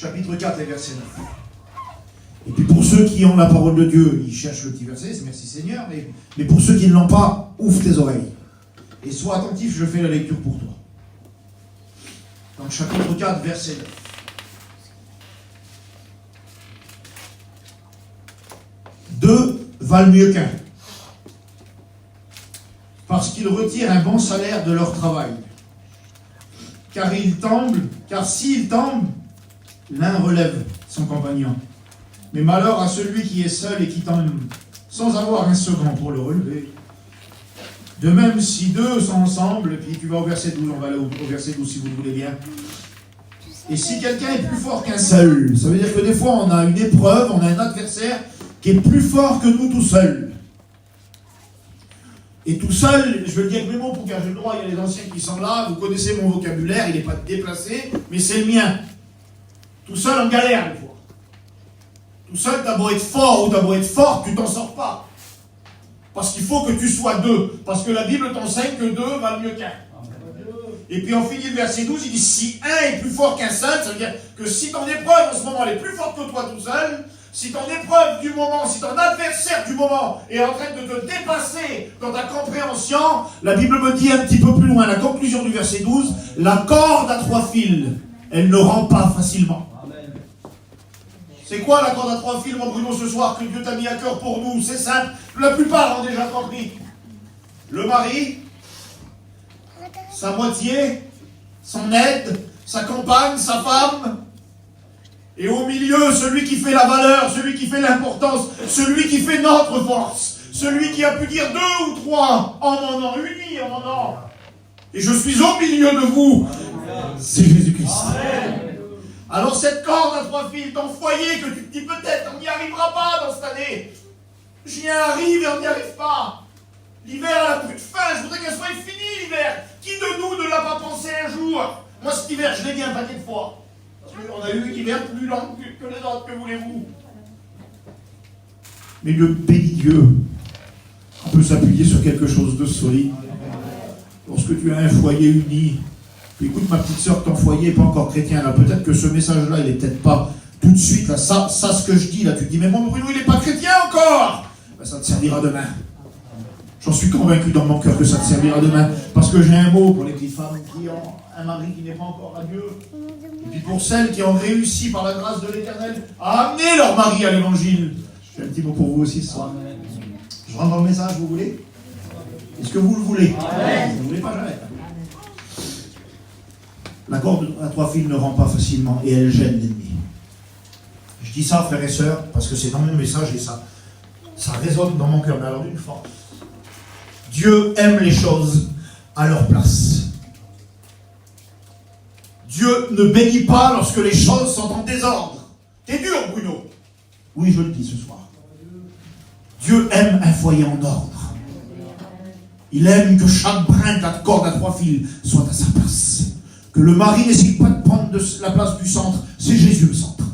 chapitre 4 et verset 9. Et puis pour ceux qui ont la parole de Dieu, ils cherchent le petit verset, c'est merci Seigneur, mais pour ceux qui ne l'ont pas, ouvre tes oreilles. Et sois attentif, je fais la lecture pour toi. Donc chapitre 4, verset 9. Deux valent mieux qu'un, parce qu'ils retirent un bon salaire de leur travail. Car s'ils tombent, l'un relève son compagnon. Mais malheur à celui qui est seul et qui tombe, sans avoir un second pour le relever. De même, si deux sont ensemble, et puis tu vas au verset 12, on va aller au verset 12 si vous le voulez bien. Et si quelqu'un est plus fort qu'un seul, ça veut dire que des fois on a une épreuve, on a un adversaire qui est plus fort que nous tout seuls. Et tout seul, je veux le dire avec mes mots pour car j'ai le droit, il y a les anciens qui sont là, vous connaissez mon vocabulaire, il n'est pas déplacé, mais c'est le mien. Tout seul on galère des fois. Tout seul, t'as beau être fort ou t'as beau être forte, tu t'en sors pas. Parce qu'il faut que tu sois deux. Parce que la Bible t'enseigne que deux valent mieux qu'un. Et puis on finit le verset 12, il dit si un est plus fort qu'un seul, ça veut dire que si ton épreuve en ce moment elle est plus forte que toi tout seul, si ton épreuve du moment, si ton adversaire du moment est en train de te dépasser dans ta compréhension, la Bible me dit un petit peu plus loin, la conclusion du verset 12, la corde à 3 fils, elle ne rend pas facilement. C'est quoi la corde à 3 fils, mon Bruno, ce soir, que Dieu t'a mis à cœur pour nous? C'est simple, la plupart ont déjà compris. Le mari, sa moitié, son aide, sa compagne, sa femme, et au milieu, celui qui fait la valeur, celui qui fait l'importance, celui qui fait notre force, celui qui a pu dire 2 ou 3 en mon nom, unis en mon nom. Et je suis au milieu de vous, c'est Jésus-Christ. Alors cette corde à 3 fils, ton foyer, que tu te dis peut-être, on n'y arrivera pas dans cette année. J'y arrive et on n'y arrive pas. L'hiver, elle n'a plus de fin, je voudrais qu'elle soit finie l'hiver. Qui de nous ne l'a pas pensé un jour? Moi cet hiver, je l'ai dit un paquet de fois. Parce qu'on a eu une hiver plus long que les autres, que voulez-vous? Mais le béni Dieu, on peut s'appuyer sur quelque chose de solide. Lorsque tu as un foyer uni, écoute ma petite soeur, ton foyer n'est pas encore chrétien, là, peut-être que ce message-là, il n'est peut-être pas tout de suite, là, ça ce que je dis, là, tu te dis, mais mon Bruno, il n'est pas chrétien encore. Ben, ça te servira demain. J'en suis convaincu dans mon cœur que ça te servira demain, parce que j'ai un mot pour les petites femmes qui ont un mari qui n'est pas encore à Dieu, et puis pour celles qui ont réussi par la grâce de l'Éternel à amener leur mari à l'Évangile. J'ai un petit mot pour vous aussi ce soir. Je rentre dans le message, vous voulez? Est-ce que vous le voulez? Vous ne voulez pas, jamais. La corde à 3 fils ne rend pas facilement et elle gêne l'ennemi. Je dis ça, frères et sœurs, parce que c'est dans mon message et ça résonne dans mon cœur, mais alors d'une force. Dieu aime les choses à leur place. Dieu ne bénit pas lorsque les choses sont en désordre. T'es dur, Bruno. Oui, je le dis ce soir. Dieu aime un foyer en ordre. Il aime que chaque brin de la corde à 3 fils soit à sa place. Que le mari n'essaye pas de prendre la place du centre, c'est Jésus le centre.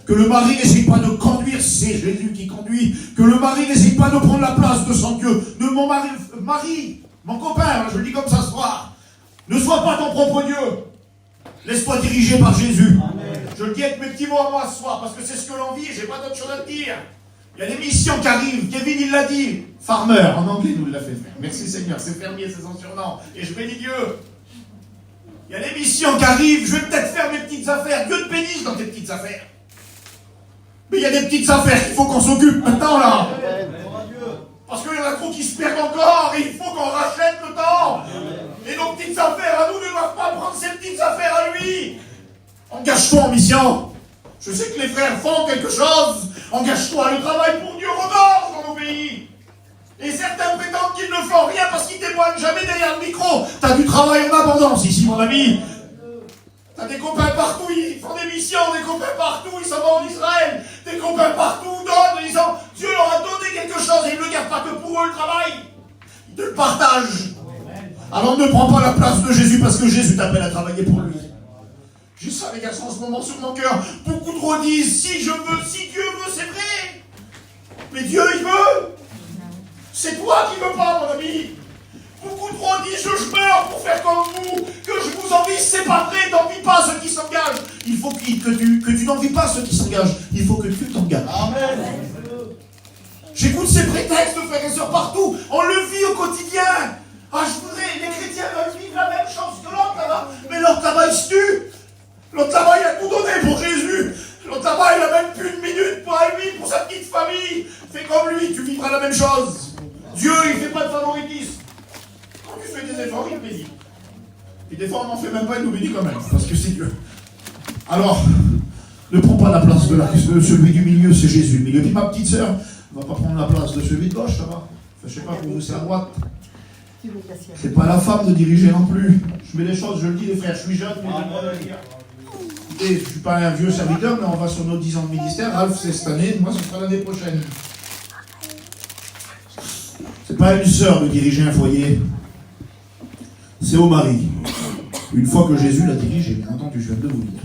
Que le mari n'essaye pas de conduire, c'est Jésus qui conduit. Que le mari n'essaye pas de prendre la place de son Dieu. De mon mari, mon copain, je le dis comme ça ce soir. Ne sois pas ton propre Dieu. Laisse-toi diriger par Jésus. Amen. Je le dis avec mes petits mots à moi ce soir, parce que c'est ce que l'on vit et j'ai pas d'autre chose à te dire. Il y a des missions qui arrivent, Kevin il l'a dit. Farmer, en anglais nous l'a fait faire. Merci Seigneur, c'est fermier, c'est son surnom. Et je bénis Dieu. Il y a des missions qui arrivent, je vais peut-être faire mes petites affaires. Dieu te bénisse dans tes petites affaires. Mais il y a des petites affaires qu'il faut qu'on s'occupe maintenant là. Parce qu'il y en a trop qui se perdent encore et il faut qu'on rachète le temps. Et nos petites affaires à nous ne doivent pas prendre ces petites affaires à lui. Engage-toi en mission. Je sais que les frères font quelque chose. Engage-toi. Le travail pour Dieu regorge dans nos pays. Et certains prétendent qu'ils ne font rien parce qu'ils témoignent jamais derrière le micro. T'as du travail en abondance ici, mon ami. T'as des copains partout, ils font des missions, des copains partout, ils s'en vont en Israël. Des copains partout donnent, ils ont... Dieu leur a donné quelque chose et ils ne le gardent pas que pour eux le travail. Ils te le partagent. Alors ne prends pas la place de Jésus parce que Jésus t'appelle à travailler pour lui. J'ai ça, les garçons, en ce moment sur mon cœur. Beaucoup trop disent, si je veux, si Dieu veut, c'est vrai. Mais Dieu, il veut. C'est toi qui veux pas, mon ami. Beaucoup trop disent, je meurs pour faire comme vous, que je vous envie, c'est pas vrai, n'envie pas ceux qui s'engagent. Il faut faut que tu n'envies pas ceux qui s'engagent. Il faut que tu t'engages. Amen. J'écoute ces prétextes, frères et sœurs, partout. On le vit au quotidien. Ah, les chrétiens veulent vivre la même chose que l'autre là-bas. Mais l'autre là-bas, il se tue. L'autre là-bas, il a tout donné pour Jésus. L'autre là-bas, il a même plus une minute pour lui, pour sa petite famille. Fais comme lui, tu vivras la même chose. Dieu, il ne fait pas de favoritisme. Quand tu fais des efforts, il te bénit. Et des fois, on n'en fait même pas, il nous bénit quand même, parce que c'est Dieu. Alors, ne prends pas la place de celui du milieu, c'est Jésus. Mais puis ma petite sœur ne va pas prendre la place de celui de gauche, ça va. Enfin, je ne sais pas, pour vous, c'est à droite. C'est pas la femme de diriger non plus. Je mets les choses, je le dis, les frères, je suis jeune, mais écoutez, je ne suis pas un vieux serviteur, mais on va sur nos 10 ans de ministère. Ralph, c'est cette année, moi, ce sera l'année prochaine. C'est pas une sœur de diriger un foyer, c'est au mari. Une fois que Jésus l'a dirigé, bien entendu, je viens de vous le dire.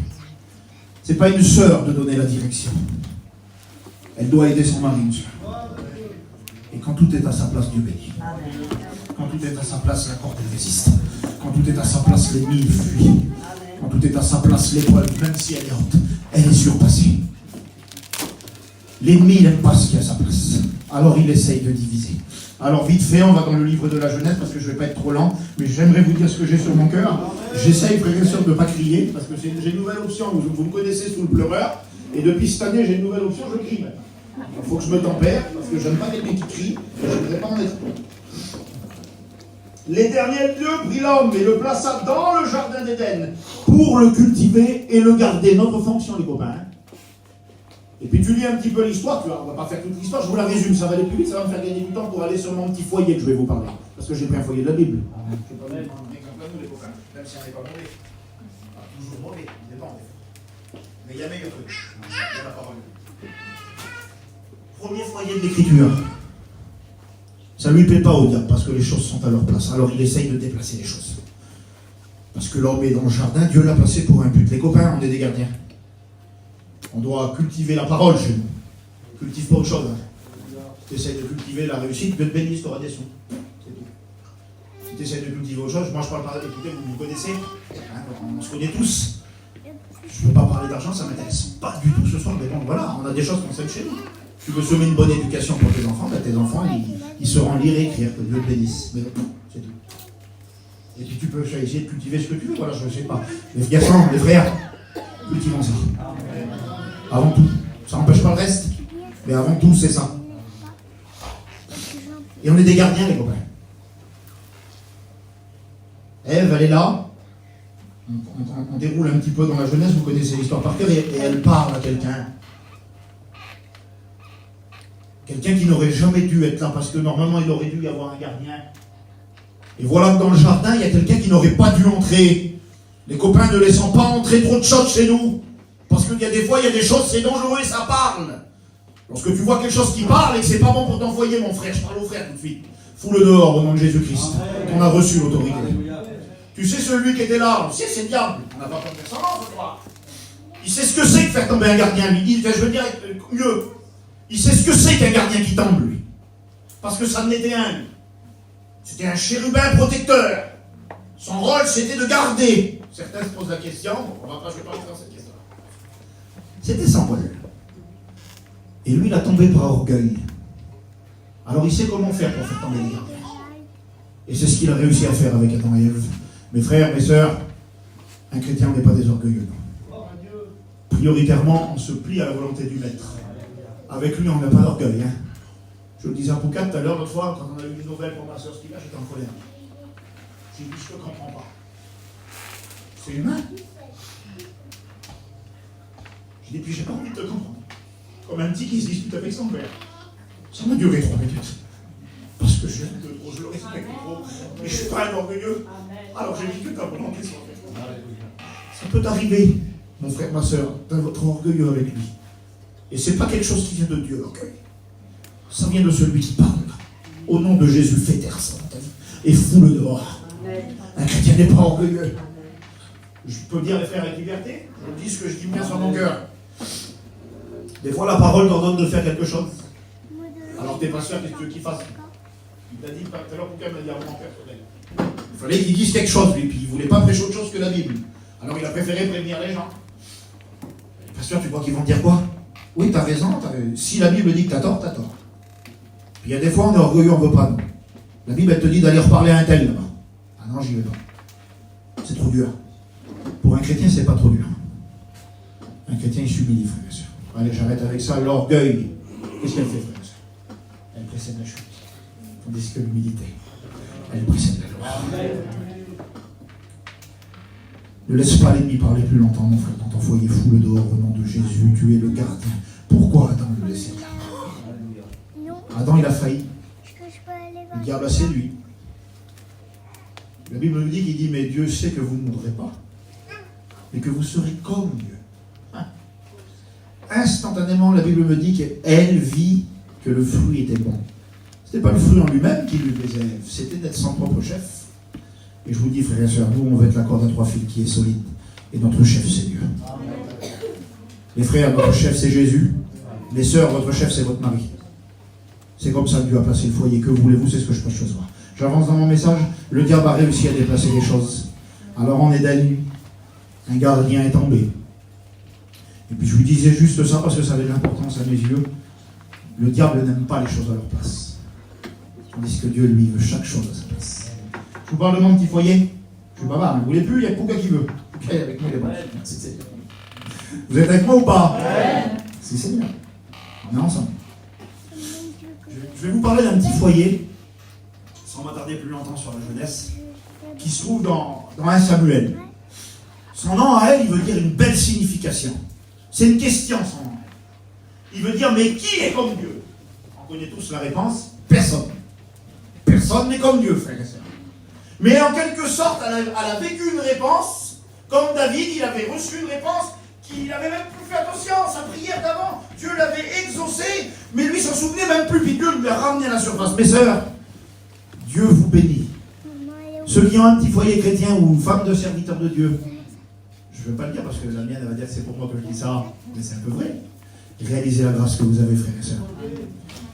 C'est pas une sœur de donner la direction. Elle doit aider son mari, une sœur. Et quand tout est à sa place, Dieu bénit. Quand tout est à sa place, la corde résiste. Quand tout est à sa place, l'ennemi fuit. Quand tout est à sa place, l'épreuve, même si elle est haute, elle est surpassée. L'ennemi, il n'aime pas ce qui est à sa place. Alors il essaye de diviser. Alors vite fait, on va dans le livre de la Genèse, parce que je ne vais pas être trop lent, mais j'aimerais vous dire ce que j'ai sur mon cœur. J'essaye, frères et sœurs, de ne pas crier, parce que j'ai une nouvelle option. Vous me connaissez sous le pleureur, et depuis cette année, j'ai une nouvelle option, je crie. Il faut que je me tempère, parce que je n'aime pas quelqu'un qui crie, et je ne voudrais pas en être. L'Éternel Dieu prit l'homme et le plaça dans le jardin d'Éden pour le cultiver et le garder. Notre fonction, les copains. Et puis tu lis un petit peu l'histoire, tu vois, on ne va pas faire toute l'histoire, je vous la résume, ça va aller plus vite, ça va me faire gagner du temps pour aller sur mon petit foyer que je vais vous parler. Parce que j'ai pris un foyer de la Bible. Je ne sais pas même un exemple à nous, les copains, même si on n'est pas mauvais. Pas toujours mauvais, on n'est pas en défaut. Mais il y a meilleur que nous. Il y a la parole. Premier foyer de l'Écriture. Ça ne lui plaît pas au diable, parce que les choses sont à leur place. Alors il essaye de déplacer les choses. Parce que l'homme est dans le jardin, Dieu l'a placé pour un but. Les copains, on est des gardiens. On doit cultiver la parole chez nous. Cultive pas autre chose. Si tu essaies de cultiver la réussite, Dieu te bénisse, tu auras des sous. C'est tout. Si tu essaies de cultiver autre chose, moi je parle pas, écoutez, vous me connaissez, hein, on se connaît tous. Je ne peux pas parler d'argent, ça ne m'intéresse pas du tout ce soir, mais bon, voilà, on a des choses qu'on sait chez nous. Tu veux semer une bonne éducation pour tes enfants, ben tes enfants, ils sauront lire et écrire, que Dieu te bénisse. Mais non, c'est tout. Et puis tu peux essayer de cultiver ce que tu veux, voilà, je ne sais pas. Les garçons, les frères, cultivons ça. Avant tout. Ça n'empêche pas le reste, mais avant tout, c'est ça. Et on est des gardiens, les copains. Ève, elle est là. On déroule un petit peu dans la Genèse, vous connaissez l'histoire par cœur, et elle parle à quelqu'un. Quelqu'un qui n'aurait jamais dû être là, parce que normalement, il aurait dû y avoir un gardien. Et voilà que dans le jardin, il y a quelqu'un qui n'aurait pas dû entrer. Les copains, ne laissant pas entrer trop de choses chez nous. Parce qu'il y a des fois, il y a des choses, c'est dangereux et ça parle. Lorsque tu vois quelque chose qui parle et que c'est pas bon pour ton foyer, mon frère, je parle au frère tout de suite. Fous-le dehors au nom de Jésus-Christ. On a reçu l'autorité. Tu sais, celui qui était là, tu sais, c'est le diable. On n'a pas compris son nom ce soir. Il sait ce que c'est que faire tomber un gardien. Il dit, je veux dire mieux. Il sait ce que c'est qu'un gardien qui tombe, lui. Parce que ça en était un. C'était un chérubin protecteur. Son rôle, c'était de garder. Certains se posent la question, je ne vais pas rentrer dans cette question. C'était Samuel. Et lui, il a tombé par orgueil. Alors il sait comment faire pour faire tomber les gardiens. Et c'est ce qu'il a réussi à faire avec Adam et Ève. Mes frères, mes sœurs, un chrétien n'est pas des orgueilleux. Prioritairement, on se plie à la volonté du maître. Avec lui, on n'a pas d'orgueil. Hein. Je le disais à Poucat tout à l'heure, l'autre fois, quand on a eu une nouvelle pour ma sœur Stila, j'étais en colère. J'ai dit, je ne te comprends pas. C'est humain. J'ai dit, puis j'ai pas envie de te comprendre. Comme un petit qui se dispute avec son père. Ça m'a duré 3 minutes. Parce que je l'aime de trop, je le respecte trop. Mais je ne suis pas un orgueilleux. Alors j'ai dit que ta volonté soit faite. Ça peut arriver, mon frère, ma soeur, d'être orgueilleux avec lui. Et ce n'est pas quelque chose qui vient de Dieu, l'orgueil. Ça vient de celui qui parle. Au nom de Jésus, fais taire ça dans ta vie. Et fous-le dehors. Un chrétien n'est pas orgueilleux. Je peux dire les frères avec liberté. Je dis ce que je dis bien sur mon cœur. Des fois, la parole t'ordonne de faire quelque chose. Alors, t'es pas sûr, qu'est-ce que tu veux qu'il fasse? Il t'a dit tout à l'heure, pourquoi il m'a dit avant personnel. Il fallait qu'il dise quelque chose, lui, puis il ne voulait pas prêcher autre chose que la Bible. Alors, il a préféré prévenir les gens. Pasteur, tu crois qu'ils vont te dire quoi? Oui, t'as raison. Si la Bible dit que t'as tort, t'as tort. Puis il y a des fois, on est orgueilleux, on ne veut pas. Non. La Bible, elle te dit d'aller reparler à un tel là-bas. Ah non, j'y vais pas. C'est trop dur. Pour un chrétien, c'est pas trop dur. Un chrétien, il s'humilie, frère et sœur. Allez, j'arrête avec ça. L'orgueil, qu'est-ce qu'elle fait, frère et sœur? Elle précède la chute. Tandis que l'humilité, elle précède la gloire. Ne laisse pas l'ennemi parler plus longtemps, mon frère. Dans ton foyer, fous-le dehors au nom de Jésus. Tu es le gardien. Pourquoi Adam le laissait là? Adam, il a failli. Le diable a séduit. La Bible nous dit qu'il dit, mais Dieu sait que vous ne mourrez pas. Et que vous serez comme Dieu. Hein? Instantanément, la Bible me dit qu'elle vit que le fruit était bon. Ce n'était pas le fruit en lui-même qui lui plaisait, c'était d'être son propre chef. Et je vous dis, frères et sœurs, nous, on veut être la corde à trois fils qui est solide. Et notre chef, c'est Dieu. Les frères, notre chef, c'est Jésus. Les sœurs, votre chef, c'est votre mari. C'est comme ça que Dieu a placé le foyer. Que voulez-vous? C'est ce que je pense ce soir. J'avance dans mon message. Le diable a réussi à déplacer les choses. Alors en Éden, un gardien est tombé. Et puis je vous disais juste ça parce que ça avait de l'importance à mes yeux. Le diable n'aime pas les choses à leur place. Tandis que Dieu, lui, veut chaque chose à sa place. Je vous parle de mon petit foyer. Je suis bavard, vous ne voulez plus, il n'y a que qui veut. Ok, avec moi, il est bon. Merci Seigneur. Vous êtes avec moi ou pas? Si Seigneur. On est ensemble. Je vais vous parler d'un petit foyer, sans m'attarder plus longtemps sur la jeunesse, qui se trouve dans 1 Samuel. Son nom à elle, il veut dire une belle signification. C'est une question, son nom. Il veut dire, mais qui est comme Dieu? On connaît tous la réponse, personne. Personne n'est comme Dieu, frère et sœurs. Mais en quelque sorte, elle a vécu une réponse, comme David, il avait reçu une réponse qu'il n'avait même plus fait attention. Sa prière d'avant, Dieu l'avait exaucée, mais lui, il s'en souvenait même plus, puis Dieu lui a ramené à la surface. Mes sœurs, Dieu vous bénit. Ceux qui ont un petit foyer chrétien ou une femme de serviteur de Dieu, je ne veux pas le dire parce que la mienne, elle va dire que c'est pour moi que je dis ça, mais c'est un peu vrai. Réalisez la grâce que vous avez, frères et sœurs.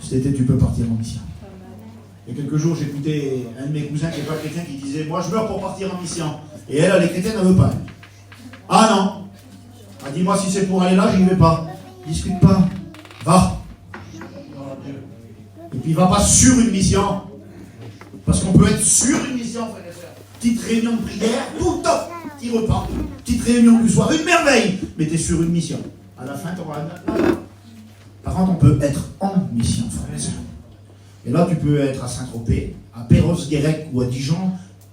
Cet été, tu peux partir en mission. Il y a quelques jours, j'écoutais un de mes cousins qui n'est pas chrétien qui disait, moi je meurs pour partir en mission. Et elle est chrétienne, elle ne veut pas. Ah non. Ah, dis-moi si c'est pour aller là, j'y vais pas. Discute pas. Va. Et puis va pas sur une mission. Parce qu'on peut être sur une mission, frère et sœurs. Petite réunion de prière, tout top. Petit repas. Petite réunion du soir, une merveille. Mais tu es sur une mission. À la fin, tu auras un... Par contre, on peut être en mission, frère et sœurs. Et là, tu peux être à Saint-Tropez, à Perros-Guirec ou à Dijon.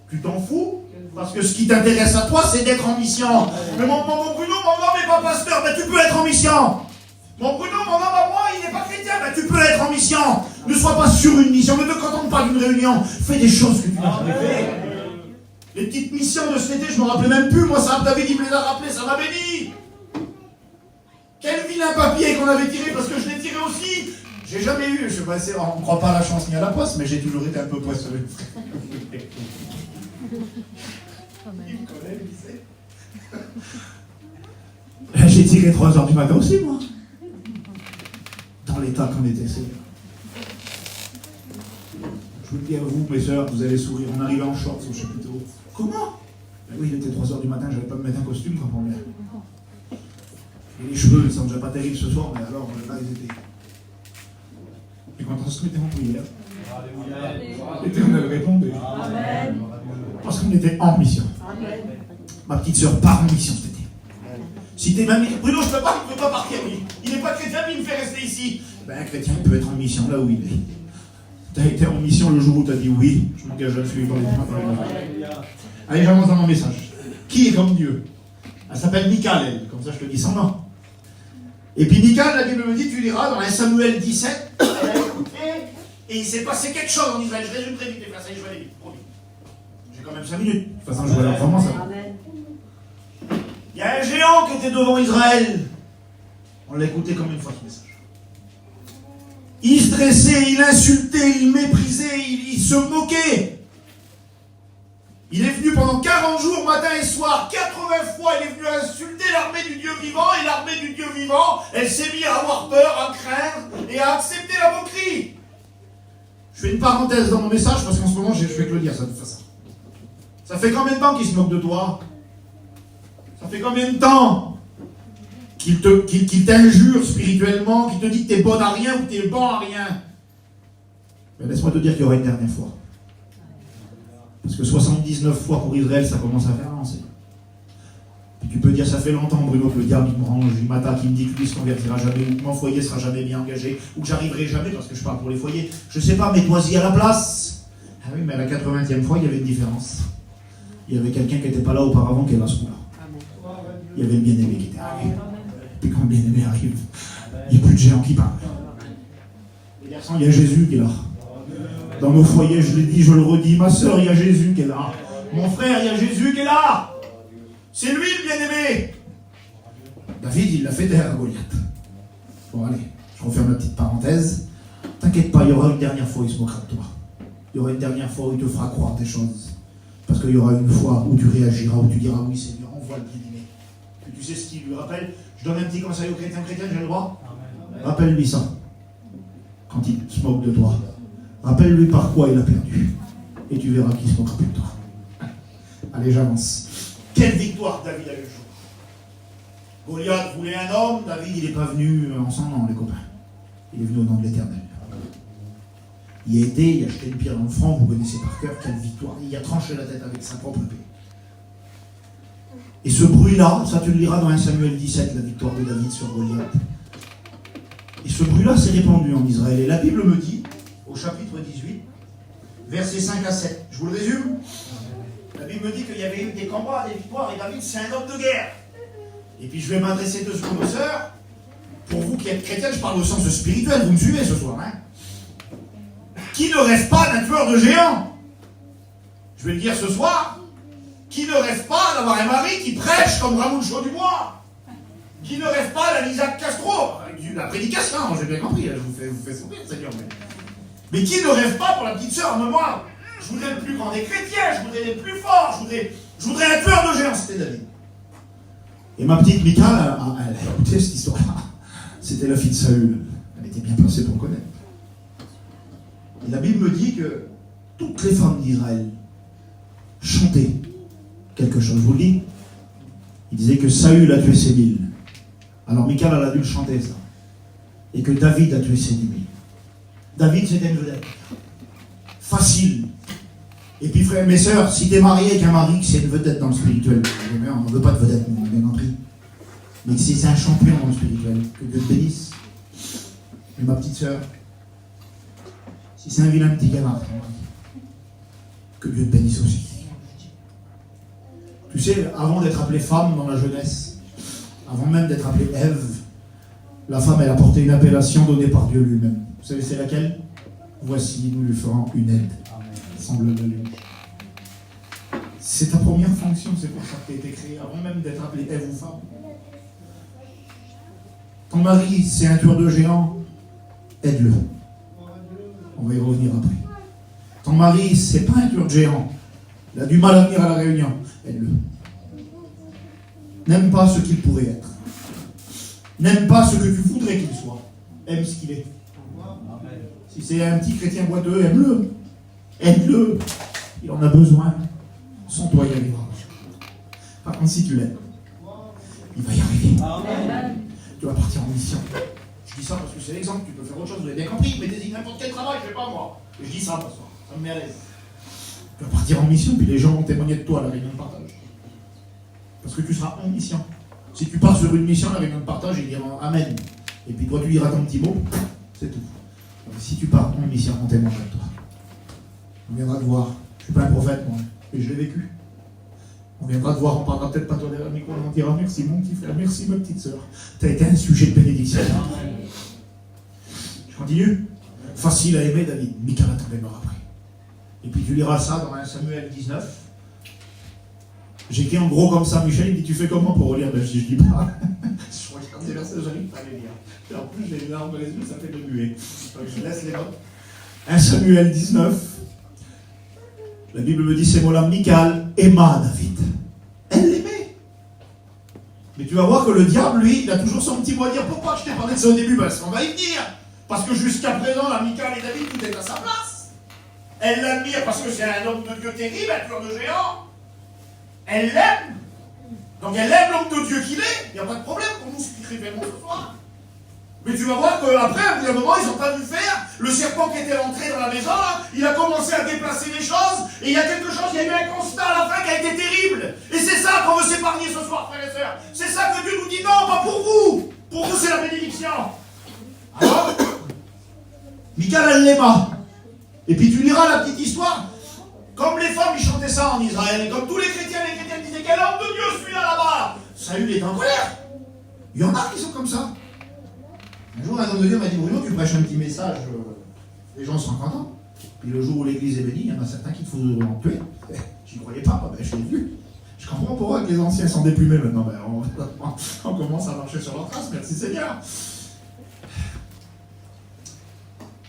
Tu t'en fous? Parce que ce qui t'intéresse à toi, c'est d'être en mission. Mais mon Bruno, mon homme n'est pas pasteur, mais tu peux être en mission. Mon Bruno, mon homme à moi, il n'est pas chrétien, mais tu peux être en mission. Ne sois pas sur une mission, ne te contente pas d'une réunion. Fais des choses que tu n'as jamais fait. Les petites missions de cet été, je ne me rappelais même plus. Moi, ça, David, il me les a rappelées, ça m'a béni. Quel vilain papier qu'on avait tiré, parce que je l'ai tiré aussi. J'ai jamais eu, on ne croit pas à la chance ni à la poisse, mais j'ai toujours été un peu poissonneux. Il me connaît, il sait. J'ai tiré 3h du matin aussi, moi. Dans l'état qu'on était, c'est. Je vous le dis à vous, mes sœurs, vous allez sourire. On arrivait en short au chapiteau. Comment? Ben oui, il était 3h du matin, je n'allais pas me mettre un costume quand on vient. Et les cheveux, ils sont déjà pas terribles ce soir, mais alors là, ils étaient. Et quand on se mettait en prière, l'Éternel répondait. Amen. Parce qu'on était en mission. Amen. Ma petite sœur part en mission cet été. Si t'es même. Bruno, je ne peux pas partir, oui. Il n'est pas chrétien, mais il me fait rester ici. Ben, un chrétien peut être en mission là où il est. Tu as été en mission le jour où tu as dit oui, je m'engage à le suivre. Allez, j'avance dans mon message. Qui est comme Dieu? Elle s'appelle Michal, elle. Comme ça, je te dis son nom. Et puis Michal, la Bible me dit, tu liras dans 1 Samuel 17, elle a écouté, et il s'est passé quelque chose en Israël. Je résume très vite, les frères, ça y est, je vais aller vite, promis. J'ai quand même 5 minutes. De toute façon, je vais aller vraiment ça. Il y a un géant qui était devant Israël. On l'a écouté comme une fois ce message. Il se dressait, il insultait, il méprisait, il se moquait. Il est venu pendant 40 jours, matin et soir, 80 fois, il est venu insulter l'armée du Dieu vivant, et l'armée du Dieu vivant, elle s'est mise à avoir peur, à craindre, et à accepter la moquerie. Je fais une parenthèse dans mon message, parce qu'en ce moment, je vais te le dire, ça de toute façon. Ça fait combien de temps qu'il se moque de toi? Ça fait combien de temps qu'il t'injure spirituellement, qu'il te dit que tu es bonne à rien ou que tu es bon à rien. Mais laisse-moi te dire qu'il y aura une dernière fois. Parce que 79 fois pour Israël, ça commence à faire avancer. Puis tu peux dire, ça fait longtemps, Bruno, que le diable il me range, il m'attaque, il me dit que lui ne se convertira jamais, ou que mon foyer ne sera jamais bien engagé, ou que j'arriverai jamais, parce que je parle pour les foyers. Je sais pas, mets-toi-y à la place. Ah oui, mais à la 80e fois, il y avait une différence. Il y avait quelqu'un qui n'était pas là auparavant, qui est là ce coup-là. Il y avait le bien-aimé qui était arrivé. Puis quand le bien-aimé arrive, il n'y a plus de géant qui parle. Les garçons, il y a Jésus qui est là. Dans nos foyers, je l'ai dit, je le redis, ma soeur, il y a Jésus qui est là. Mon frère, il y a Jésus qui est là. C'est lui le bien-aimé. David, il l'a fait derrière Goliath. Bon, allez, je referme la petite parenthèse. T'inquiète pas, il y aura une dernière fois où il se moquera de toi. Il y aura une dernière fois où il te fera croire des choses. Parce qu'il y aura une fois où tu réagiras, où tu diras, oui Seigneur, envoie le bien-aimé. Et tu sais ce qu'il lui rappelle. Je donne un petit conseil aux chrétiens. J'ai le droit. Rappelle-lui ça. Quand il se moque de toi. Rappelle-lui par quoi il a perdu. Et tu verras qu'il se moquera plus de toi. Allez, j'avance. Quelle victoire David a eu le jour. Goliath voulait un homme, David il n'est pas venu en son nom, les copains. Il est venu au nom de l'Éternel. Il a été, il a jeté une pierre dans le front, vous connaissez par cœur, quelle victoire. Il a tranché la tête avec sa propre épée. Et ce bruit-là, ça tu le liras dans 1 Samuel 17, la victoire de David sur Goliath. Et ce bruit-là s'est répandu en Israël. Et la Bible me dit, au chapitre 18, versets 5 à 7, je vous le résume. La Bible me dit qu'il y avait eu des combats, des victoires, et David, c'est un homme de guerre. Et puis je vais m'adresser 2 secondes aux sœurs. Pour vous qui êtes chrétiens, je parle au sens spirituel, vous me suivez ce soir, hein? Qui ne rêve pas d'un tueur de géants? Je vais le dire ce soir. Qui ne rêve pas d'avoir un mari qui prêche comme Raoul Chaud-du-Bois? Qui ne rêve pas d'un Isaac Castro? La prédication, j'ai bien compris, je vous fais sourire, Seigneur. Mais qui ne rêve pas pour la petite sœur, moi? Je voudrais le plus grand des chrétiens, je voudrais les plus forts, je voudrais un tueur de géants, c'était David. Et ma petite Michal, elle a écouté cette histoire-là. C'était la fille de Saül. Elle était bien placée pour connaître. Et la Bible me dit que toutes les femmes d'Israël chantaient quelque chose. Je vous le dis. Il disait que Saül a tué ses 1000. Alors Michal, elle a dû le chanter, ça. Et que David a tué ses 10 000. David, c'était une vedette. Facile. Et puis, frères, mes sœurs, si t'es marié avec un mari, c'est une vedette dans le spirituel. On ne veut pas de vedette, on a bien compris. Mais si c'est un champion dans le spirituel, que Dieu te bénisse. Et ma petite sœur, si c'est un vilain petit canard, que Dieu te bénisse aussi. Tu sais, avant d'être appelée femme dans la jeunesse, avant même d'être appelée Ève, la femme, elle a porté une appellation donnée par Dieu lui-même. Vous savez, c'est laquelle? Voici, nous lui ferons une aide. Semble de lui. C'est ta première fonction, c'est pour ça que tu as été créé, avant même d'être appelée Ève ou femme. Ton mari, c'est un tueur de géants, aide-le. On va y revenir après. Ton mari, c'est pas un tueur de géants. Il a du mal à venir à la réunion, aide-le. N'aime pas ce qu'il pourrait être. N'aime pas ce que tu voudrais qu'il soit. Aime ce qu'il est. Si c'est un petit chrétien boiteux, aime-le. Aide-le. Il en a besoin. Sans toi, il arrivera. Par contre, si tu l'aimes, il va y arriver. Amen. Tu vas partir en mission. Je dis ça parce que c'est l'exemple. Tu peux faire autre chose. Vous avez bien compris. Mettez-y n'importe quel travail, je ne fais pas moi. Et je dis ça parce que ça me met à l'aise. Tu vas partir en mission, puis les gens vont témoigner de toi à la réunion de partage. Parce que tu seras en mission. Si tu pars sur une mission, la réunion de partage, ils diront Amen. Et puis toi, tu diras ton petit mot. C'est tout. Donc, si tu pars en mission, on témoigne de toi. On viendra te voir. Je ne suis pas un prophète, moi, mais je l'ai vécu. On viendra te voir, on parlera peut-être pas toi derrière le micro, on dira merci mon petit frère, merci ma petite sœur. Tu as été un sujet de bénédiction. Je continue. Facile à aimer, David. Michal attendait mort après. Et puis tu liras ça dans 1 Samuel 19. J'écris en gros comme ça, Michel, il dit tu fais comment pour relire? Ben, je dis pas. Je regarde des versets, j'arrive pas à les lire. Et en plus, j'ai les larmes dans les yeux, ça fait de muer. Donc je laisse les notes. 1 Samuel 19. La Bible me dit ces mots-là, Michal aima David. Elle l'aimait. Mais tu vas voir que le diable, lui, il a toujours son petit mot à dire. Pourquoi je t'ai parlé de ça au début? Parce qu'on va y venir. Parce que jusqu'à présent, la Michal et David, tout est à sa place. Elle l'admire parce que c'est un homme de Dieu terrible, un tueur de géants. Elle l'aime. Donc elle aime l'homme de Dieu qu'il est, il n'y a pas de problème pour nous qui révélons ce soir. Mais tu vas voir qu'après, au bout d'un moment, ils n'ont pas dû faire. Le serpent qui était rentré dans la maison, là, il a commencé à déplacer les choses, et il y a quelque chose, il y a eu un constat à la fin qui a été terrible. Et c'est ça qu'on veut s'épargner ce soir, frères et sœurs. C'est ça que Dieu nous dit, non, pas pour vous. Pour vous, c'est la bénédiction. Alors, Michal, elle l'aima. Et puis tu liras la petite histoire. Comme les femmes, ils chantaient ça en Israël, et comme tous les chrétiens disaient, quel homme de Dieu celui-là là-bas. Saül est en colère. Il y en a qui sont comme ça. Un jour, un homme de Dieu m'a dit, Bruno, tu prêches un petit message, les gens sont contents. Puis le jour où l'église est bénie, il y en a certains qui te foutent en tuer. J'y croyais pas, je l'ai vu. Je comprends pourquoi que les anciens sont déplumés maintenant. On commence à marcher sur leur trace, merci Seigneur.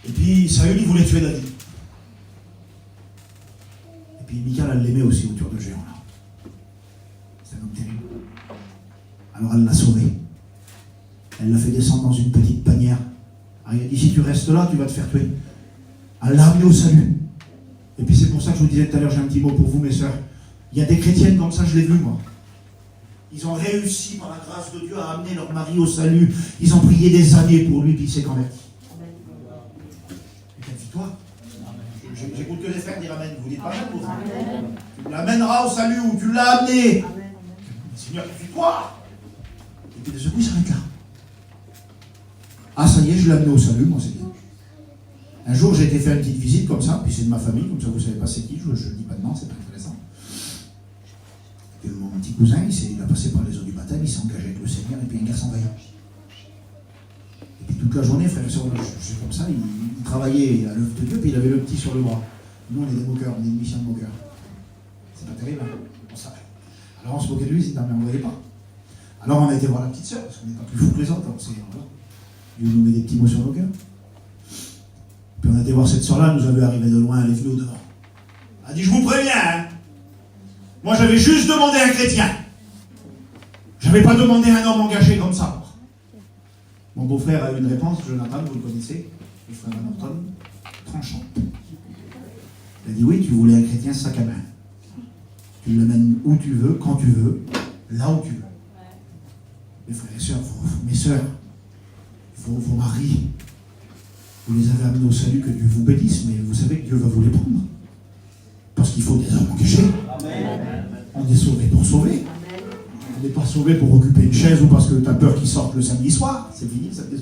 Et puis Saül, il voulait tuer David. Et puis Michal, elle l'aimait aussi autour de géant là. C'est un homme terrible. Alors elle l'a sauvé. Elle l'a fait descendre dans une petite panière. Alors il a dit, si tu restes là, tu vas te faire tuer. Elle l'a amené au salut. Et puis c'est pour ça que je vous disais tout à l'heure, j'ai un petit mot pour vous, mes sœurs. Il y a des chrétiennes comme ça, je l'ai vu, moi. Ils ont réussi, par la grâce de Dieu, à amener leur mari au salut. Ils ont prié des années pour lui, puis il s'est converti. Et quelle victoire. J'écoute que les frères dire Amen. Vous dites pas Amen, vous. Tu l'amèneras au salut, ou tu l'as amené. Seigneur, quelle victoire. Et puis de ce coup, il s'arrête là. Ah, ça y est, je l'ai amené au salut, moi, c'est bien. Un jour, j'ai été faire une petite visite comme ça, puis c'est de ma famille, comme ça vous ne savez pas c'est qui, je ne dis pas de nom, c'est pas intéressant. Et mon petit cousin, il a passé par les eaux du baptême, il s'est engagé avec le Seigneur, et puis un garçon vaillant. Et puis toute la journée, frère et soeur, c'est comme ça, il travaillait à l'œuvre de Dieu, puis il avait le petit sur le bras. Nous, on est des moqueurs, on est une mission de moqueurs. C'est pas terrible, hein, on s'arrête. Alors on se moquait de lui, il s'est dit, mais on ne voyait pas. Alors on a été voir la petite sœur, parce qu'on n'est pas plus fous que les autres, on sait, voilà. Dieu nous met des petits mots sur nos cœurs. Puis on a été voir cette soeur-là, nous avait arrivé de loin, elle est venue au-devant. Elle a dit, je vous préviens, hein. Moi j'avais juste demandé un chrétien. J'avais pas demandé un homme engagé comme ça. Mon beau-frère a eu une réponse, Jonathan, vous le connaissez, le frère Norton, tranchant. Il a dit, oui, tu voulais un chrétien sac à main. Tu l'amènes où tu veux, quand tu veux, là où tu veux. Mes frères et sœurs, mes sœurs, vos maris, vous les avez amenés au salut, que Dieu vous bénisse, mais vous savez que Dieu va vous les prendre. Parce qu'il faut des hommes engagés. Amen. On est sauvé pour sauver. Amen. On n'est pas sauvé pour occuper une chaise ou parce que tu as peur qu'ils sortent le samedi soir. C'est fini, ça fait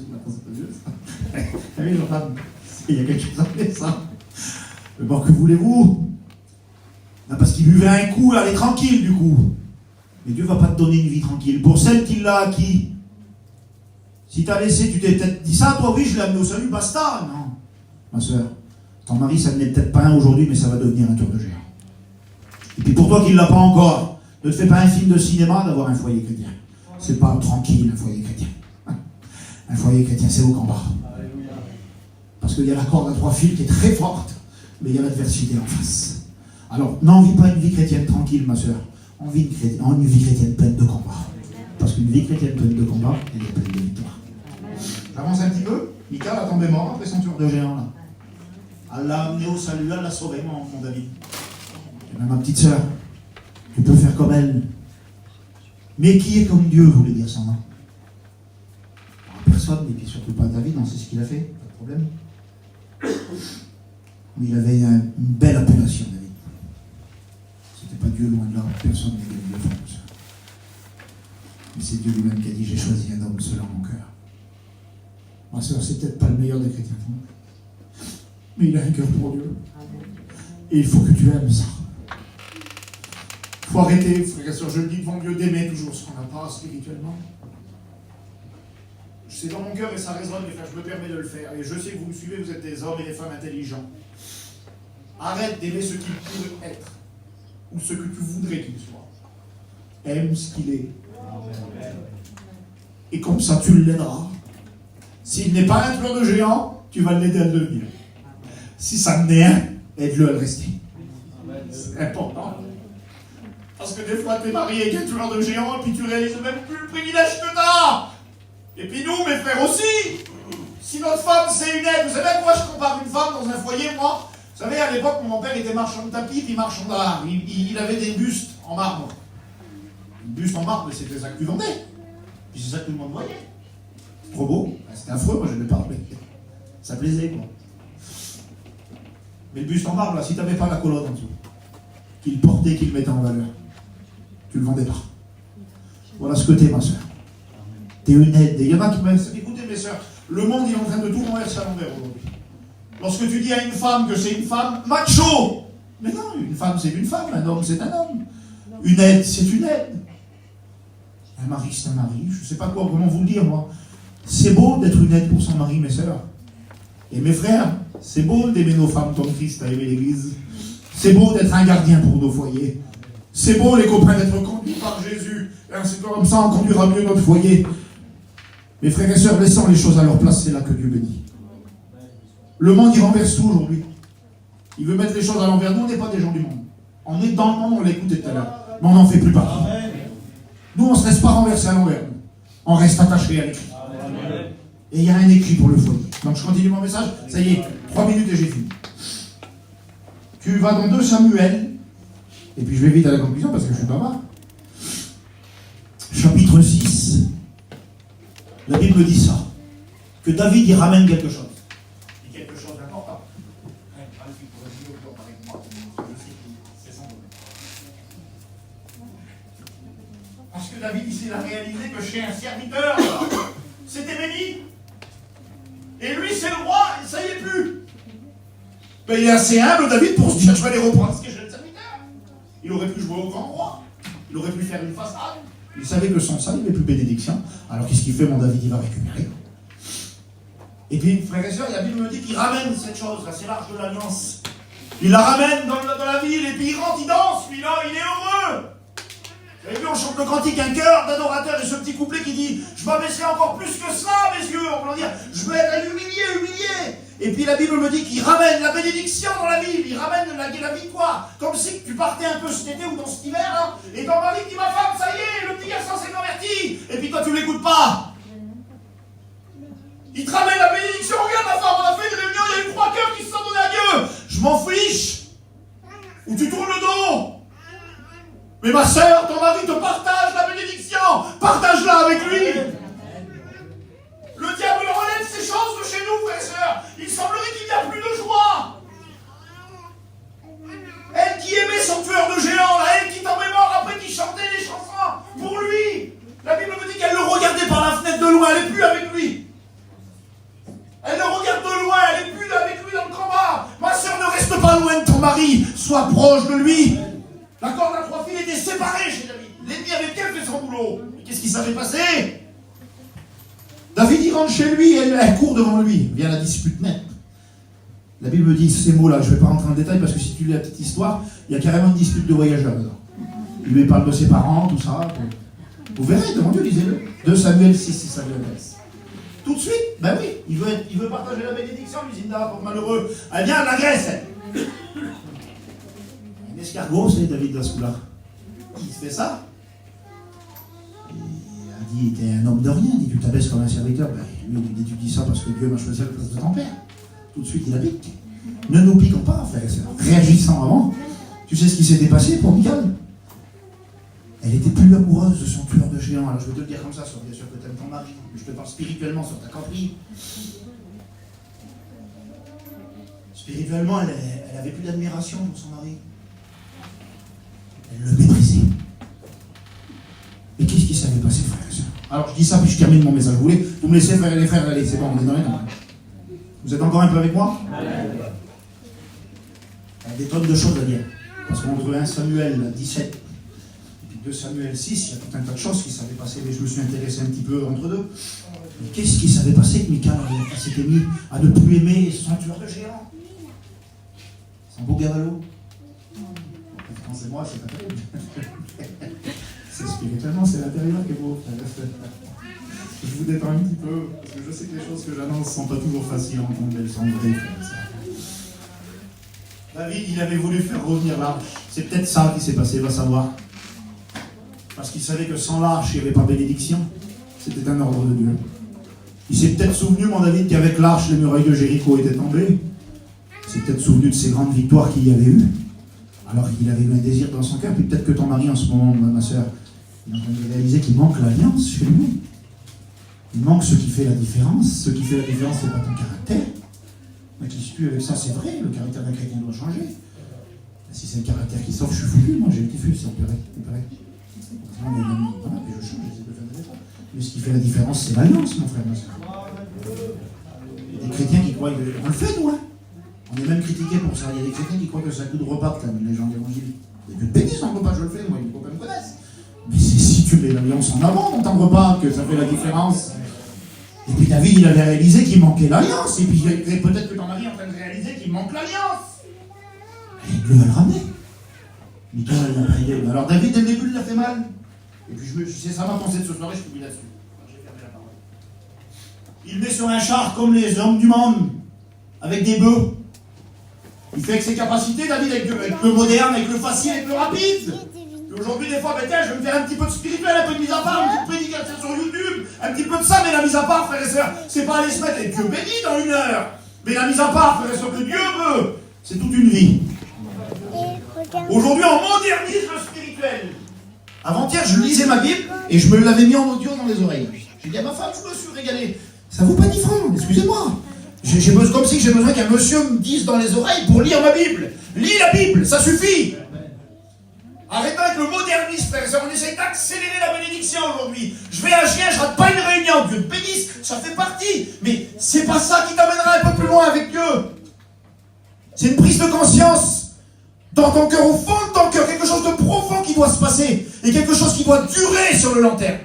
il y a quelque chose à faire, ça. Mais bon, que voulez-vous? Parce qu'il buvait un coup, elle est tranquille du coup. Mais Dieu ne va pas te donner une vie tranquille. Pour celle qui l'a acquis, si tu as laissé, tu t'es peut-être dit ça, toi, oui, je l'ai amené au salut, basta. Non, ma soeur, ton mari, ça ne n'est peut-être pas un aujourd'hui, mais ça va devenir un tour de géant. Et puis pour toi qui ne l'as pas encore, ne te fais pas un film de cinéma d'avoir un foyer chrétien. C'est pas tranquille, un foyer chrétien. Un foyer chrétien, c'est au combat. Parce qu'il y a la corde à 3 fils qui est très forte, mais il y a l'adversité en face. Alors, n'envie pas une vie chrétienne tranquille, ma soeur. On vit une vie chrétienne pleine de combat. Parce qu'une vie chrétienne pleine de combat, elle est pleine de victoire. J'avance un petit peu. Michal a tombé mort après son tour de géant, là. Elle l'a amené au salut, elle l'a sauvé, mon David. Et bien, ma petite sœur, tu peux faire comme elle. Mais qui est comme Dieu, voulait dire son nom. Personne, et puis surtout pas David, on sait ce qu'il a fait, pas de problème. Mais il avait une belle appellation, David. C'était pas Dieu, loin de là, personne n'est Dieu, frère et sœur. Mais c'est Dieu lui-même qui a dit, j'ai choisi un homme selon mon cœur. Ma sœur, c'est peut-être pas le meilleur des chrétiens, mais il a un cœur pour Dieu. Et il faut que tu aimes ça. Il faut arrêter, frère et sœur, je le dis devant Dieu, d'aimer toujours ce qu'on n'a pas spirituellement. C'est dans mon cœur et ça résonne, les frères, je me permets de le faire. Et je sais que vous me suivez, vous êtes des hommes et des femmes intelligents. Arrête d'aimer ce qu'il pourrait être, ou ce que tu voudrais qu'il soit. Aime ce qu'il est. Et comme ça, tu l'aideras. S'il n'est pas un tueur de géant, tu vas l'aider à le devenir. Si ça en est un, aide-le à le rester. C'est important. Parce que des fois, tu es marié avec un tueur de géant et puis tu réalises même plus le privilège que tu as. Et puis nous, mes frères aussi. Si notre femme, c'est une aide, vous savez à quoi je compare une femme dans un foyer, moi? Vous savez, à l'époque, mon père était marchand de tapis, puis marchand d'art. Il avait des bustes en marbre. Une buste en marbre, c'était ça que tu vendais. Puis c'est ça que tout le monde voyait. Trop beau. C'était affreux, moi je n'aimais pas, mais ça plaisait, quoi. Mais le buste en marbre, là, si tu n'avais pas la colonne en dessous, qu'il portait, qu'il mettait en valeur, tu ne le vendais pas. Voilà ce que t'es, ma soeur. T'es une aide. Il y en a qui me disent, écoutez, mes soeurs, le monde il est en train de tout renverser à l'envers aujourd'hui. Lorsque tu dis à une femme que c'est une femme, macho! Mais non, une femme c'est une femme, un homme c'est un homme. Une aide c'est une aide. Un mari c'est un mari, je ne sais pas comment vous le dire moi. C'est beau d'être une aide pour son mari, mes soeurs. Et mes frères, c'est beau d'aimer nos femmes comme Christ a aimé l'Église. C'est beau d'être un gardien pour nos foyers. C'est beau les copains d'être conduits par Jésus. C'est comme ça on conduira mieux notre foyer. Mes frères et sœurs, laissons les choses à leur place, c'est là que Dieu bénit. Le monde, il renverse tout aujourd'hui. Il veut mettre les choses à l'envers. Nous, on n'est pas des gens du monde. On est dans le monde, on l'a écouté tout à l'heure. Mais on n'en fait plus partie. Nous, on ne se laisse pas renverser à l'envers. On reste attaché à l'écrit. Et il y a un écrit pour le foyer. Donc, je continue mon message. Ça y est, 3 minutes et j'ai fini. Tu vas dans 2 Samuel. Et puis, je vais vite à la conclusion parce que je suis bavard. Chapitre 6. La Bible dit ça. Que David y ramène quelque chose. Et quelque chose d'important. Parce que David, il a réalisé que chez un serviteur, c'était béni. Et lui, c'est le roi, et ça y est plus. Mais il est assez humble, David, pour se dire, je vais aller reprendre ce que j'ai le serviteur. Il aurait pu jouer au grand roi. Il aurait pu faire une façade. Il savait que sans ça, il n'y avait plus bénédiction. Alors qu'est-ce qu'il fait, mon David? Il va récupérer. Et puis, frères et sœurs, la Bible me dit qu'il ramène cette chose, là, c'est l'arche de l'alliance. Il la ramène dans la ville, et puis il rentre, il danse, lui là, il est heureux. Vous avez vu, on chante le cantique, un cœur d'adorateur, et ce petit couplet qui dit, je m'abaisserai encore plus que cela, messieurs, on peut dire, je vais être humilié. Et puis la Bible me dit qu'il ramène la bénédiction dans la ville, il ramène la victoire, comme si tu partais un peu cet été ou dans cet hiver, là, et ton mari dit, ma femme, ça y est, le petit garçon s'est converti, et puis toi tu ne l'écoutes pas. Il te ramène la bénédiction, regarde ma femme, on a fait une réunion, il y a eu 3 cœurs qui se sont donnés à Dieu, je m'en fiche. Ou tu tournes le dos. Mais ma soeur, ton mari te partage la bénédiction, partage-la avec lui. Le diable relève ces choses de chez nous, frères et sœurs. Il semblerait qu'il n'y a plus de joie. Elle qui aimait son tueur de géants, là, elle qui tombait mort après qui chantait les chansons pour lui. La Bible me dit qu'elle le regardait par la fenêtre de loin, elle n'est plus avec lui. Elle le regarde de loin, elle n'est plus avec lui dans le combat. Ma soeur, ne reste pas loin de ton mari, sois proche de lui. La corde à 3 fils était séparée chez David. L'ennemi avait bien fait son boulot. Mais qu'est-ce qui s'avait passé? David, il rentre chez lui, elle court devant lui. Vient la dispute nette. La Bible dit ces mots-là, je ne vais pas rentrer en détail parce que si tu lis la petite histoire, il y a carrément une dispute de voyageurs dedans. Il lui parle de ses parents, tout ça. Vous verrez, demandez, lisez-le. 2 Samuel 6, c'est Samuel 10. Tout de suite, ben oui, il veut partager la bénédiction, Lucinda, pour malheureux. Elle vient de la Grèce, elle. Un escargot, c'est David Lascoula. Il se fait ça. Il était un homme de rien, il dit tu t'abaisses comme un serviteur. Ben, lui, il dit tu dis ça parce que Dieu m'a choisi à la place de ton père. Tout de suite, il a piqué. Ne nous piquons pas, frère et sœur. Réagissant avant. Tu sais ce qui s'était passé pour Michal? Elle était plus amoureuse de son tueur de géants. Alors je vais te le dire comme ça, bien sûr que tu aimes ton mari, mais je te parle spirituellement sur ta compris. Spirituellement, elle avait plus d'admiration pour son mari. Elle le méprisait. Et qu'est-ce qui s'avait passé, frère et sœur? Alors je dis ça, puis je termine mon message. Vous me laissez, frères et les frères, allez, c'est bon, on est dans les temps. Vous êtes encore un peu avec moi? Il y a des tonnes de choses à dire. Parce qu'entre 1 Samuel 17 et puis 2 Samuel 6, il y a tout un tas de choses qui s'avaient passé, mais je me suis intéressé un petit peu entre deux. Mais qu'est-ce qui s'avait passé que Michal s'était mis à ne plus aimer son tueur de géants? Son beau gavalot. Quand c'est moi, c'est pas terrible. C'est spirituellement, c'est l'intérieur qui est beau. Je vous détends un petit peu, parce que je sais que les choses que j'annonce ne sont pas toujours faciles à entendre, elles sont vraies. David, il avait voulu faire revenir l'arche. C'est peut-être ça qui s'est passé, va savoir. Parce qu'il savait que sans l'arche, il n'y avait pas bénédiction. C'était un ordre de Dieu. Il s'est peut-être souvenu, mon David, qu'avec l'arche, les murailles de Jéricho étaient tombées. Il s'est peut-être souvenu de ces grandes victoires qu'il y avait eues. Alors il avait eu un désir dans son cœur, puis peut-être que ton mari en ce moment, ma soeur, Il est en train de réaliser qu'il manque l'alliance chez lui. Il manque ce qui fait la différence. Ce qui fait la différence, c'est pas ton caractère. Mais qui se tue avec ça, c'est vrai, le caractère d'un chrétien doit changer. Si c'est le caractère qui sauve, je suis foutu. Moi, j'ai été fou, c'est opéré. Voilà, mais je change, j'essaie de faire des efforts. Mais ce qui fait la différence, c'est l'alliance, mon frère, ma soeur. Il y a des chrétiens qui croient qu'on le fait, nous, hein. On est même critiqués pour ça. Il y a des chrétiens qui croient que c'est un coup de repas que les gens d'évangile. Il y a que de bénis dans le repas, je le fais, moi, les copains me connaissent. Mais c'est si tu mets l'alliance en avant dans ton repas que ça fait la différence. Et puis David, il avait réalisé qu'il manquait l'alliance. Et puis peut-être que ton mari est en train de réaliser qu'il manque l'alliance. Et Dieu va le ramener. Michal, il a prié. Alors David, dès le début, il a fait mal. Et puis c'est ça ma pensée de ce soir, je suis là-dessus. J'ai fermé la parole. Il met sur un char comme les hommes du monde, avec des bœufs. Il fait avec ses capacités, David, avec le moderne, avec le facile, avec le rapide. Et aujourd'hui, des fois, tiens, je vais me faire un petit peu de spirituel, un peu de mise à part, une petite prédication sur YouTube, un petit peu de ça, mais la mise à part, frères et sœurs, c'est pas aller se mettre les Dieu bénis dans 1 heure. Mais la mise à part, frères et sœurs, que Dieu veut, c'est toute une vie. Aujourd'hui, on modernise le spirituel. Avant-hier, je lisais ma Bible et je me l'avais mis en audio dans les oreilles. J'ai dit à ma femme, je me suis régalé. Ça vaut pas 10 francs, excusez-moi. J'ai besoin, comme si j'ai besoin qu'un monsieur me dise dans les oreilles pour lire ma Bible. Lis la Bible, ça suffit. Arrêtons avec le modernisme, frère et sœurs. On essaie d'accélérer la bénédiction aujourd'hui. Je vais à Gien, je rate pas une réunion. Dieu te bénisse, ça fait partie. Mais c'est pas ça qui t'amènera un peu plus loin avec Dieu. C'est une prise de conscience dans ton cœur, au fond de ton cœur, quelque chose de profond qui doit se passer et quelque chose qui doit durer sur le long terme.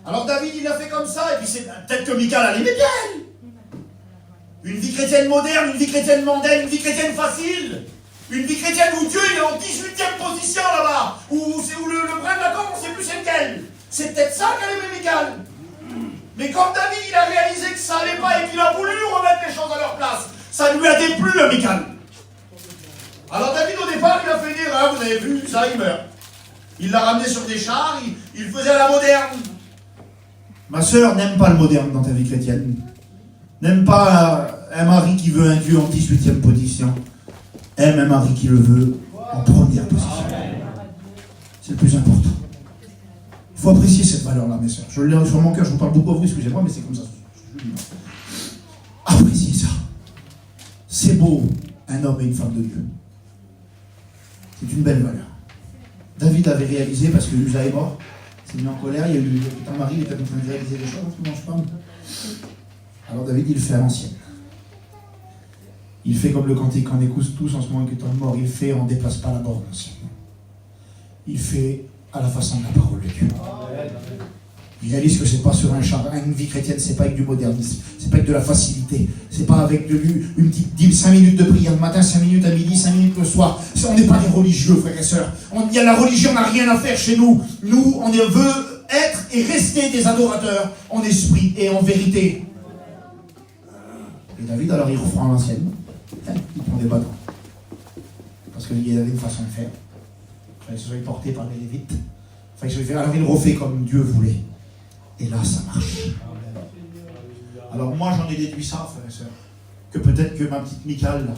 Alors David, il a fait comme ça, et puis c'est peut-être que Michal, elle aimait bien. Une vie chrétienne moderne, une vie chrétienne mondaine, une vie chrétienne facile. Une vie chrétienne où Dieu il est en 18e position là-bas, où le brin de la corde, on ne sait plus c'est lequel. C'est peut-être ça qu'elle aimait Michal. Mais comme David, il a réalisé que ça n'allait pas et qu'il a voulu remettre les choses à leur place, ça lui a déplu à Michal. Alors David, au départ, il a fait une erreur, vous avez vu, ça, il meurt. Il l'a ramené sur des chars, il faisait à la moderne. Ma sœur, n'aime pas le moderne dans ta vie chrétienne. N'aime pas un mari qui veut un Dieu en 18e position. Aime un mari qui le veut en première position. C'est le plus important. Il faut apprécier cette valeur-là, mes sœurs. Je l'ai sur mon cœur, je vous parle beaucoup à vous, excusez-moi, mais c'est comme ça. Appréciez ça. C'est beau, un homme et une femme de Dieu. C'est une belle valeur. David avait réalisé, parce que Usa est mort, s'est mis en colère, il y a eu un mari, il était en train de réaliser des choses, en ce moment, je parle. Alors David, il le fait à l'ancienne. Il fait comme le cantique qu'on écoute tous en ce moment qui est en mort, il fait, on ne déplace pas la borne ancienne. Il fait à la façon de la parole de Dieu. Il réalise que c'est pas sur un char. Une vie chrétienne, c'est pas avec du modernisme, c'est pas avec de la facilité, c'est pas avec une petite 5 minutes de prière le matin, 5 minutes à midi, 5 minutes le soir. On n'est pas des religieux, frères et sœurs. Il y a la religion, n'a rien à faire chez nous. Nous, on veut être et rester des adorateurs en esprit et en vérité. Et David, alors, il reprend l'ancienne. Il prend des bâtons. Parce qu'il y avait une façon de faire. Il fallait que ce soit porté par les Lévites. Alors il refait comme Dieu voulait. Et là, ça marche. Alors moi, j'en ai déduit ça, frères et sœurs. Que peut-être que ma petite Michal, là,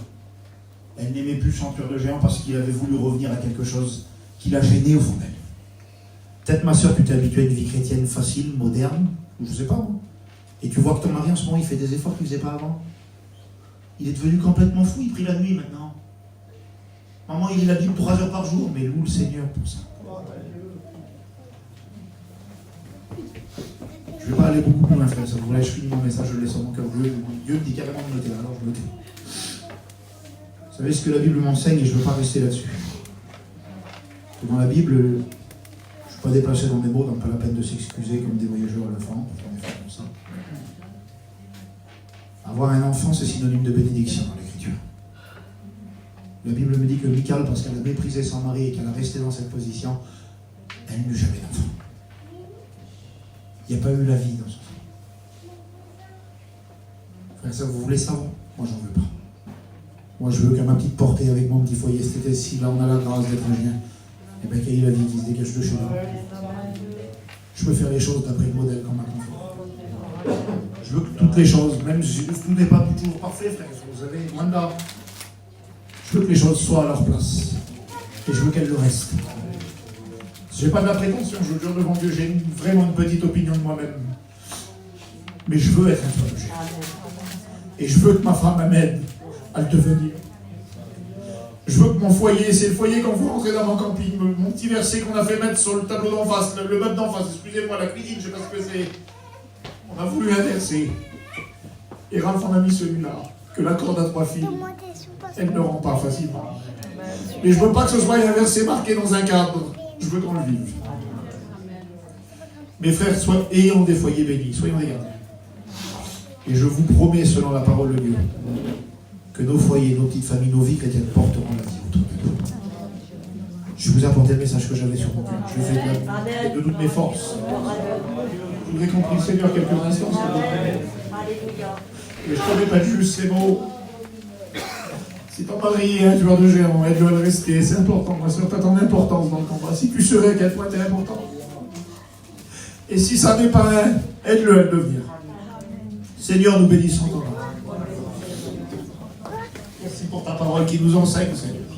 elle n'aimait plus le chanteur de géant parce qu'il avait voulu revenir à quelque chose qui l'a gêné au fond d'elle. Peut-être, ma sœur, tu t'es habituée à une vie chrétienne facile, moderne, ou je sais pas, moi. Et tu vois que ton mari, en ce moment, il fait des efforts qu'il ne faisait pas avant. Il est devenu complètement fou, il prie la nuit maintenant. Maman, il lit la Bible 3 heures par jour, mais loue le Seigneur pour ça. Je ne vais pas aller beaucoup plus loin, frère. Vous voulez, je finis mon message, je le laisse sur mon cœur. Dieu me dit carrément de me tais, alors je me tais. Vous savez ce que la Bible m'enseigne et je ne veux pas rester là-dessus. Dans la Bible, je ne suis pas déplacé dans mes mots, donc pas la peine de s'excuser comme des voyageurs à la fin, pour faire des choses comme ça. Avoir un enfant, c'est synonyme de bénédiction dans l'Écriture. La Bible me dit que Michal, parce qu'elle a méprisé son mari et qu'elle a resté dans cette position, elle n'eut jamais d'enfant. Il n'y a pas eu la vie dans ce film. Frère, ça, vous voulez savoir? Moi, j'en veux pas. Moi, je veux que ma petite portée avec mon petit foyer, c'était si là, on a la grâce d'être ingénieur, et bien qu'il y ait la vie qui se dégage de chez nous. Je peux faire les choses d'après le modèle comme ma confort. Je veux que toutes les choses, même si tout n'est pas toujours parfait, frère, vous savez, loin de là. Je veux que les choses soient à leur place. Et je veux qu'elles le restent. J'ai pas de la prétention, je vous jure devant Dieu, j'ai vraiment une petite opinion de moi-même. Mais je veux être un théologien. Et je veux que ma femme m'aide à le devenir. Je veux que mon foyer, c'est le foyer quand vous rentrez dans mon camping, mon petit verset qu'on a fait mettre sur le tableau d'en face, le meuble d'en face, excusez-moi, la cuisine, je sais pas ce que c'est. On a voulu inverser. Et Ralph en a mis celui-là, que la corde à 3 fils, elle ne rend pas facilement. Mais je veux pas que ce soit inversé, marqué dans un cadre. Je veux qu'on le vive. Mes frères, ayons des foyers bénis, soyons des gardiens. Et je vous promets, selon la parole de Dieu, que nos foyers, nos petites familles, nos vies chrétiennes porteront la vie autour de nous. Je vous ai apporté le message que j'avais sur mon cœur. Je fais de toutes mes forces. Je voudrais qu'on prie le Seigneur quelques instants. Et je ne connais pas juste ces mots. Si ton mari est un tueur de géants, aide-le à le rester. C'est important, ma soeur, tu as ton importance dans le combat. Si tu serais, à quel point tu es important. Et si ça n'est pas un, aide-le à le devenir. Seigneur, nous bénissons ton nom. Merci pour ta parole qui nous enseigne, Seigneur.